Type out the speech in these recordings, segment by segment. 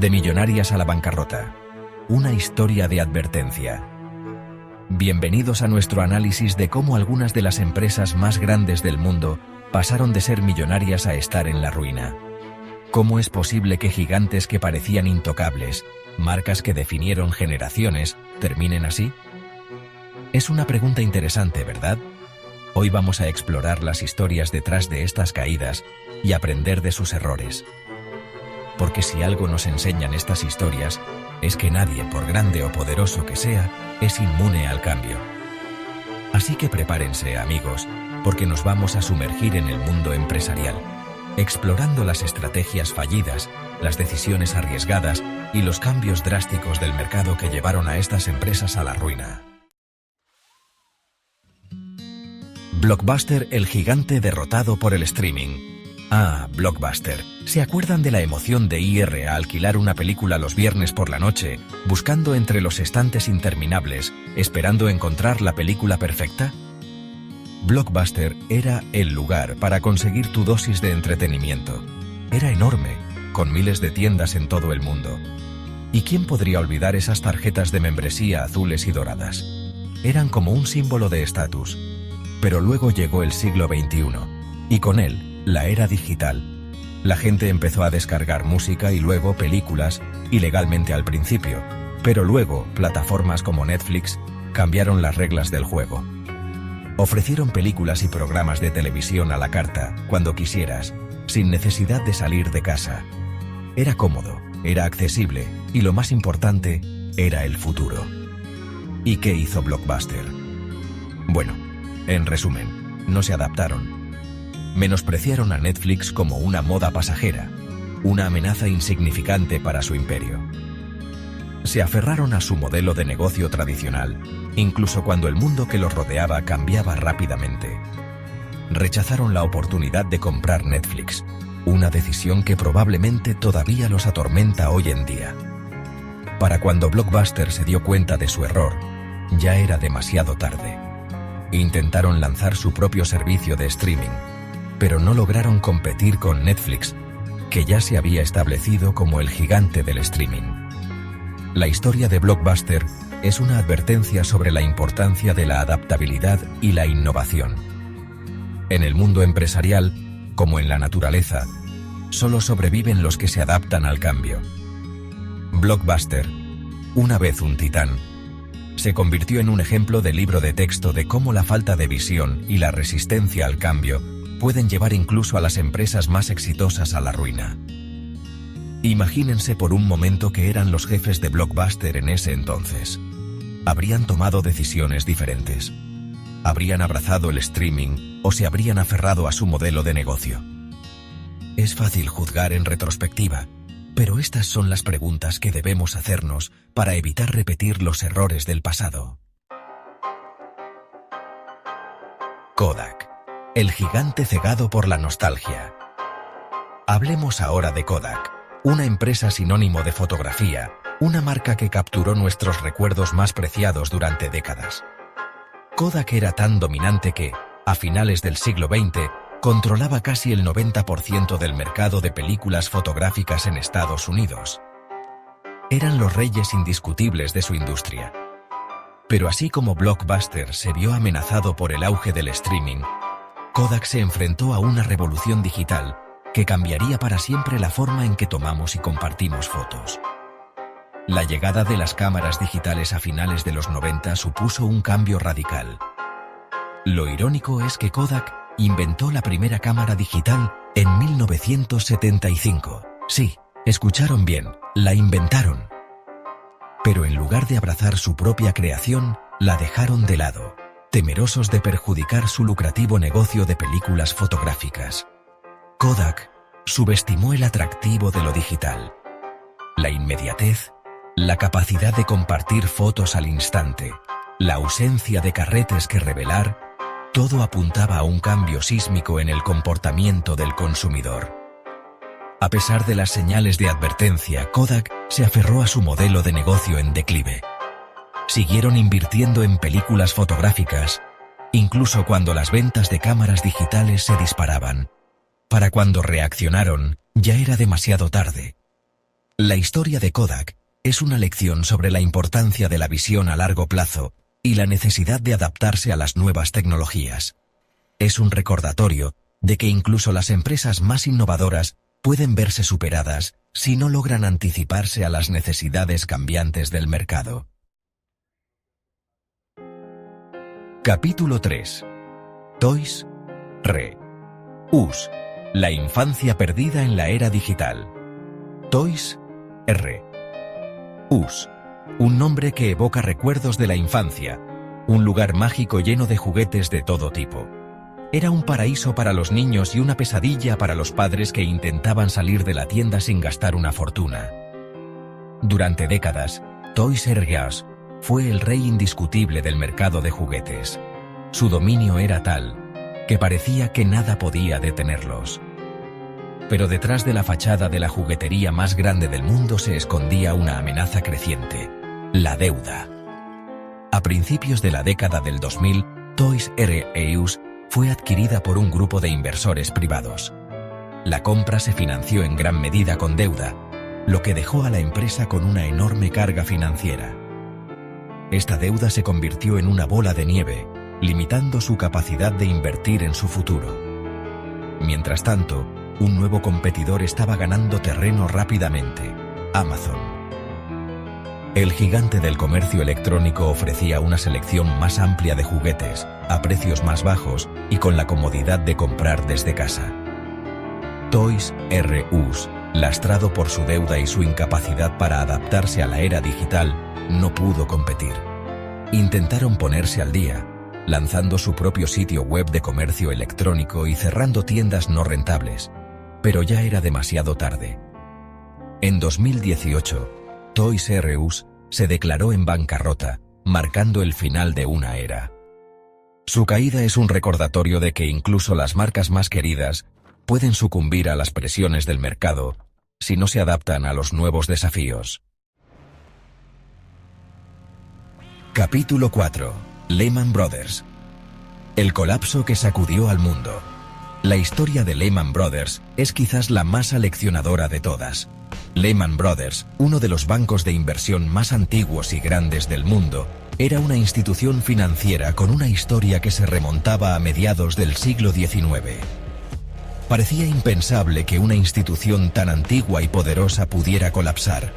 De millonarias a la bancarrota. Una historia de advertencia. Bienvenidos a nuestro análisis de cómo algunas de las empresas más grandes del mundo pasaron de ser millonarias a estar en la ruina. ¿Cómo es posible que gigantes que parecían intocables, marcas que definieron generaciones, terminen así? Es una pregunta interesante, ¿verdad? Hoy vamos a explorar las historias detrás de estas caídas y aprender de sus errores. Porque si algo nos enseñan estas historias, es que nadie, por grande o poderoso que sea, es inmune al cambio. Así que prepárense, amigos, porque nos vamos a sumergir en el mundo empresarial, explorando las estrategias fallidas, las decisiones arriesgadas y los cambios drásticos del mercado que llevaron a estas empresas a la ruina. Blockbuster, el gigante derrotado por el streaming. Ah, Blockbuster. ¿Se acuerdan de la emoción de ir a alquilar una película los viernes por la noche, buscando entre los estantes interminables, esperando encontrar la película perfecta? Blockbuster era el lugar para conseguir tu dosis de entretenimiento. Era enorme, con miles de tiendas en todo el mundo. ¿Y quién podría olvidar esas tarjetas de membresía azules y doradas? Eran como un símbolo de estatus. Pero luego llegó el siglo XXI, y con él, la era digital. La gente empezó a descargar música y luego películas, ilegalmente al principio, pero luego plataformas como Netflix cambiaron las reglas del juego. Ofrecieron películas y programas de televisión a la carta, cuando quisieras, sin necesidad de salir de casa. Era cómodo, era accesible, y lo más importante, era el futuro. ¿Y qué hizo Blockbuster? Bueno, en resumen, no se adaptaron. Menospreciaron a Netflix como una moda pasajera, una amenaza insignificante para su imperio. Se aferraron a su modelo de negocio tradicional, incluso cuando el mundo que los rodeaba cambiaba rápidamente. Rechazaron la oportunidad de comprar Netflix, una decisión que probablemente todavía los atormenta hoy en día. Para cuando Blockbuster se dio cuenta de su error, ya era demasiado tarde. Intentaron lanzar su propio servicio de streaming, pero no lograron competir con Netflix, que ya se había establecido como el gigante del streaming. La historia de Blockbuster es una advertencia sobre la importancia de la adaptabilidad y la innovación. En el mundo empresarial, como en la naturaleza, solo sobreviven los que se adaptan al cambio. Blockbuster, una vez un titán, se convirtió en un ejemplo de libro de texto de cómo la falta de visión y la resistencia al cambio pueden llevar incluso a las empresas más exitosas a la ruina. Imagínense por un momento que eran los jefes de Blockbuster en ese entonces. Habrían tomado decisiones diferentes. Habrían abrazado el streaming o se habrían aferrado a su modelo de negocio. Es fácil juzgar en retrospectiva, pero estas son las preguntas que debemos hacernos para evitar repetir los errores del pasado. Kodak, el gigante cegado por la nostalgia. Hablemos ahora de Kodak, una empresa sinónimo de fotografía, una marca que capturó nuestros recuerdos más preciados durante décadas. Kodak era tan dominante que, a finales del siglo XX, controlaba casi el 90% del mercado de películas fotográficas en Estados Unidos. Eran los reyes indiscutibles de su industria. Pero así como Blockbuster se vio amenazado por el auge del streaming, Kodak se enfrentó a una revolución digital que cambiaría para siempre la forma en que tomamos y compartimos fotos. La llegada de las cámaras digitales a finales de los 90 supuso un cambio radical. Lo irónico es que Kodak inventó la primera cámara digital en 1975. Sí, escucharon bien, la inventaron. Pero en lugar de abrazar su propia creación, la dejaron de lado, temerosos de perjudicar su lucrativo negocio de películas fotográficas. Kodak subestimó el atractivo de lo digital. La inmediatez, la capacidad de compartir fotos al instante, la ausencia de carretes que revelar, todo apuntaba a un cambio sísmico en el comportamiento del consumidor. A pesar de las señales de advertencia, Kodak se aferró a su modelo de negocio en declive. Siguieron invirtiendo en películas fotográficas, incluso cuando las ventas de cámaras digitales se disparaban. Para cuando reaccionaron, ya era demasiado tarde. La historia de Kodak es una lección sobre la importancia de la visión a largo plazo y la necesidad de adaptarse a las nuevas tecnologías. Es un recordatorio de que incluso las empresas más innovadoras pueden verse superadas si no logran anticiparse a las necesidades cambiantes del mercado. Capítulo 3. Toys R Us. La infancia perdida en la era digital. Toys R Us. Un nombre que evoca recuerdos de la infancia, un lugar mágico lleno de juguetes de todo tipo. Era un paraíso para los niños y una pesadilla para los padres que intentaban salir de la tienda sin gastar una fortuna. Durante décadas, Toys R Us fue el rey indiscutible del mercado de juguetes. Su dominio era tal que parecía que nada podía detenerlos. Pero detrás de la fachada de la juguetería más grande del mundo se escondía una amenaza creciente: la deuda. A principios de la década del 2000, Toys R Us fue adquirida por un grupo de inversores privados. La compra se financió en gran medida con deuda, lo que dejó a la empresa con una enorme carga financiera. Esta deuda se convirtió en una bola de nieve, limitando su capacidad de invertir en su futuro. Mientras tanto, un nuevo competidor estaba ganando terreno rápidamente: Amazon. El gigante del comercio electrónico ofrecía una selección más amplia de juguetes, a precios más bajos y con la comodidad de comprar desde casa. Toys R Us, lastrado por su deuda y su incapacidad para adaptarse a la era digital, no pudo competir. Intentaron ponerse al día, lanzando su propio sitio web de comercio electrónico y cerrando tiendas no rentables, pero ya era demasiado tarde. En 2018, Toys R Us se declaró en bancarrota, marcando el final de una era. Su caída es un recordatorio de que incluso las marcas más queridas pueden sucumbir a las presiones del mercado si no se adaptan a los nuevos desafíos. Capítulo 4. Lehman Brothers. El colapso que sacudió al mundo. La historia de Lehman Brothers es quizás la más aleccionadora de todas. Lehman Brothers, uno de los bancos de inversión más antiguos y grandes del mundo, era una institución financiera con una historia que se remontaba a mediados del siglo XIX. Parecía impensable que una institución tan antigua y poderosa pudiera colapsar.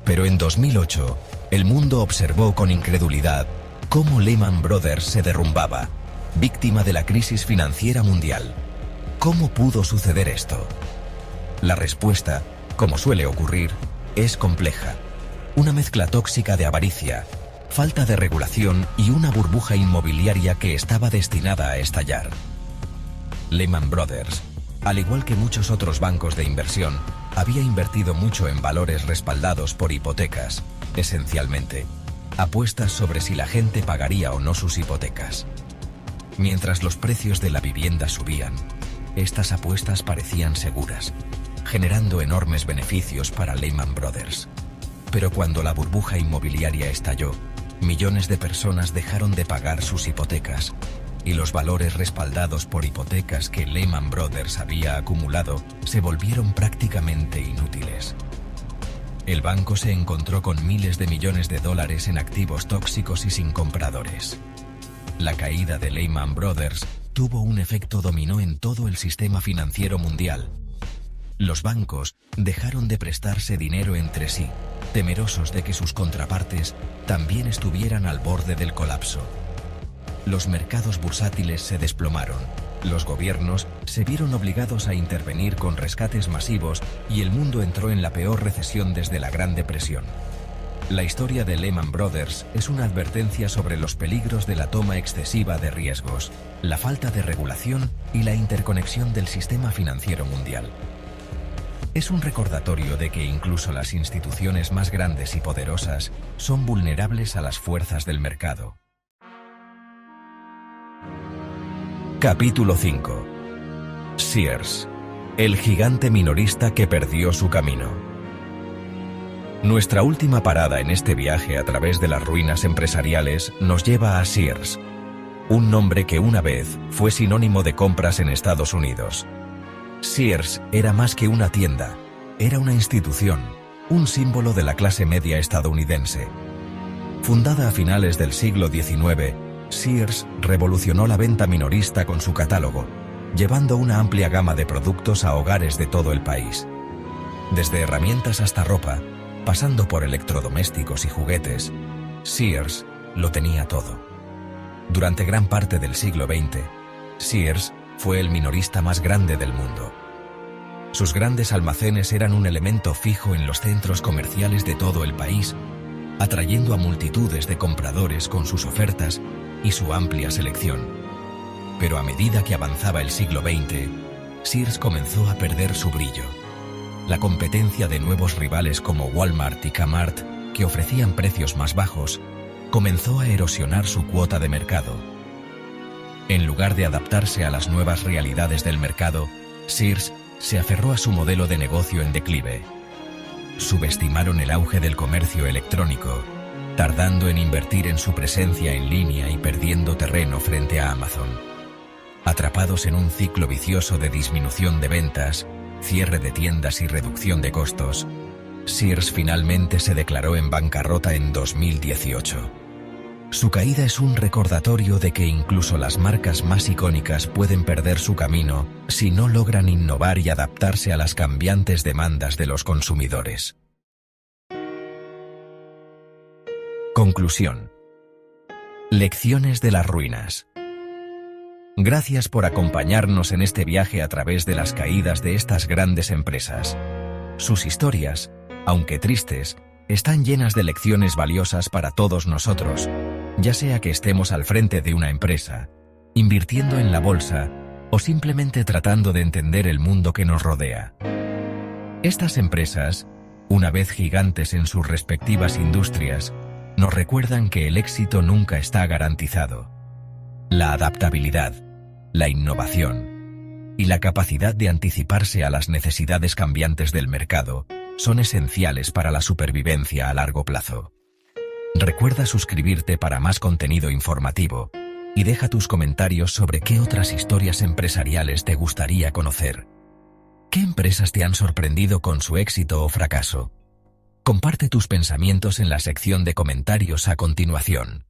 Pero en 2008, el mundo observó con incredulidad cómo Lehman Brothers se derrumbaba, víctima de la crisis financiera mundial. ¿Cómo pudo suceder esto? La respuesta, como suele ocurrir, es compleja. Una mezcla tóxica de avaricia, falta de regulación y una burbuja inmobiliaria que estaba destinada a estallar. Lehman Brothers, al igual que muchos otros bancos de inversión, había invertido mucho en valores respaldados por hipotecas, esencialmente, apuestas sobre si la gente pagaría o no sus hipotecas. Mientras los precios de la vivienda subían, estas apuestas parecían seguras, generando enormes beneficios para Lehman Brothers. Pero cuando la burbuja inmobiliaria estalló, millones de personas dejaron de pagar sus hipotecas, y los valores respaldados por hipotecas que Lehman Brothers había acumulado se volvieron prácticamente inútiles. El banco se encontró con miles de millones de dólares en activos tóxicos y sin compradores. La caída de Lehman Brothers tuvo un efecto dominó en todo el sistema financiero mundial. Los bancos dejaron de prestarse dinero entre sí, temerosos de que sus contrapartes también estuvieran al borde del colapso. Los mercados bursátiles se desplomaron, los gobiernos se vieron obligados a intervenir con rescates masivos y el mundo entró en la peor recesión desde la Gran Depresión. La historia de Lehman Brothers es una advertencia sobre los peligros de la toma excesiva de riesgos, la falta de regulación y la interconexión del sistema financiero mundial. Es un recordatorio de que incluso las instituciones más grandes y poderosas son vulnerables a las fuerzas del mercado. Capítulo 5. Sears, el gigante minorista que perdió su camino. Nuestra última parada en este viaje a través de las ruinas empresariales nos lleva a Sears, un nombre que una vez fue sinónimo de compras en Estados Unidos. Sears era más que una tienda, era una institución, un símbolo de la clase media estadounidense. Fundada a finales del siglo XIX, Sears revolucionó la venta minorista con su catálogo, llevando una amplia gama de productos a hogares de todo el país. Desde herramientas hasta ropa, pasando por electrodomésticos y juguetes, Sears lo tenía todo. Durante gran parte del siglo XX, Sears fue el minorista más grande del mundo. Sus grandes almacenes eran un elemento fijo en los centros comerciales de todo el país, atrayendo a multitudes de compradores con sus ofertas y su amplia selección. Pero a medida que avanzaba el siglo XX, Sears comenzó a perder su brillo. La competencia de nuevos rivales como Walmart y Kmart, que ofrecían precios más bajos, comenzó a erosionar su cuota de mercado. En lugar de adaptarse a las nuevas realidades del mercado, Sears se aferró a su modelo de negocio en declive. Subestimaron el auge del comercio electrónico, tardando en invertir en su presencia en línea y perdiendo terreno frente a Amazon. Atrapados en un ciclo vicioso de disminución de ventas, cierre de tiendas y reducción de costos, Sears finalmente se declaró en bancarrota en 2018. Su caída es un recordatorio de que incluso las marcas más icónicas pueden perder su camino si no logran innovar y adaptarse a las cambiantes demandas de los consumidores. Conclusión. Lecciones de las ruinas. Gracias por acompañarnos en este viaje a través de las caídas de estas grandes empresas. Sus historias, aunque tristes, están llenas de lecciones valiosas para todos nosotros, ya sea que estemos al frente de una empresa, invirtiendo en la bolsa o simplemente tratando de entender el mundo que nos rodea. Estas empresas, una vez gigantes en sus respectivas industrias, nos recuerdan que el éxito nunca está garantizado. La adaptabilidad, la innovación y la capacidad de anticiparse a las necesidades cambiantes del mercado son esenciales para la supervivencia a largo plazo. Recuerda suscribirte para más contenido informativo y deja tus comentarios sobre qué otras historias empresariales te gustaría conocer. ¿Qué empresas te han sorprendido con su éxito o fracaso? Comparte tus pensamientos en la sección de comentarios a continuación.